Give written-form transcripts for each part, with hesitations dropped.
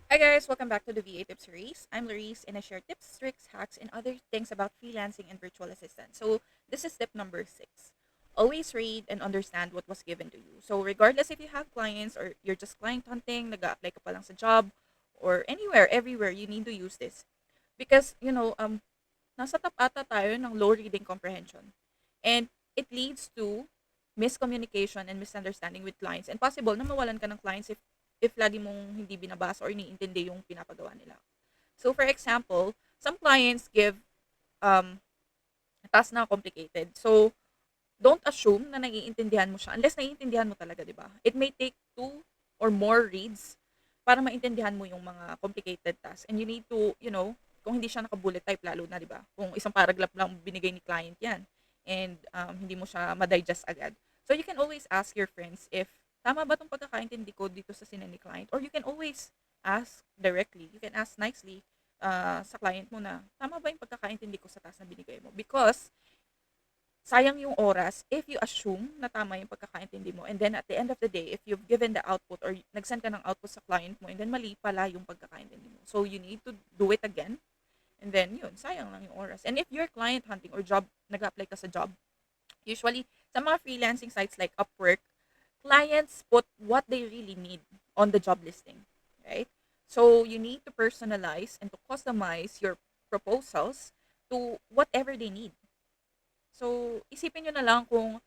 Hi guys, welcome back to the VA Tips series. I'm Laris and I share tips, tricks, hacks, and other things about freelancing and virtual assistant. So this is tip number 6. Always read and understand what was given to you. So regardless if you have clients or you're just client hunting, nag-a-apply ka pa lang sa job, or anywhere, everywhere, you need to use this. Because, nasa top ata tayo ng low reading comprehension. And it leads to miscommunication and misunderstanding with clients and possible na mawalan ka ng clients if lagi mong hindi binabasa or iniintindi yung pinapagawa nila. So for example, some clients give um, task na complicated. So don't assume na naiintindihan mo siya unless naiintindihan mo talaga, 'di ba? It may take two or more reads para maintindihan mo yung mga complicated tasks. And you need to, kung hindi siya naka-bullet type lalo na, 'di ba? Kung isang paragraph lang binigay ni client 'yan and hindi mo siya ma-digest agad. So you can always ask your friends if tama ba 'tong pagkakaintindi ko dito sa sinend ni client, or you can always ask directly. You can ask nicely sa client mo na tama ba yung pagkakaintindi ko sa task na binigay mo, because sayang yung oras if you assume na tama yung pagkakaintindi mo, and then at the end of the day, if you've given the output or nag-send ka ng output sa client mo and then mali pala yung pagkakaintindi mo. So you need to do it again, and then yun, sayang lang yung oras. And if you're client hunting or job, nag-apply ka sa job, usually sa mga freelancing sites like Upwork, clients put what they really need on the job listing, right? So you need to personalize and to customize your proposals to whatever they need. So, isipin niyo na lang kung,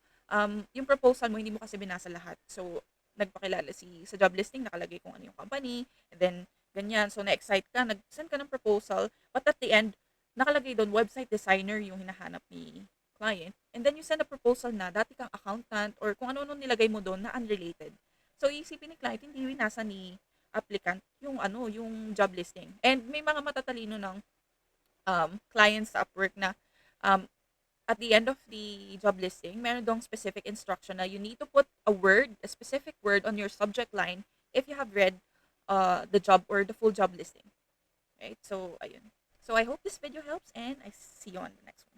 yung proposal mo hindi mo kasi binasa lahat. So, nagpakilala sa job listing nakalagay kung ano yung company, and then ganyan. So, na-excite ka, nag-send ka ng proposal, but at the end, nakalagay doon website designer yung hinahanap ni client. And then you send a proposal na dati kang accountant or kung ano-ano nilagay mo doon na unrelated. So, isipin ni client, hindi binasa ni applicant yung job listing. And may mga matatalino ng clients sa Upwork na um, at the end of the job listing, meron dong specific instruction na you need to put a specific word on your subject line if you have read the job or the full job listing, right? So, ayun. So, I hope this video helps and I see you on the next one.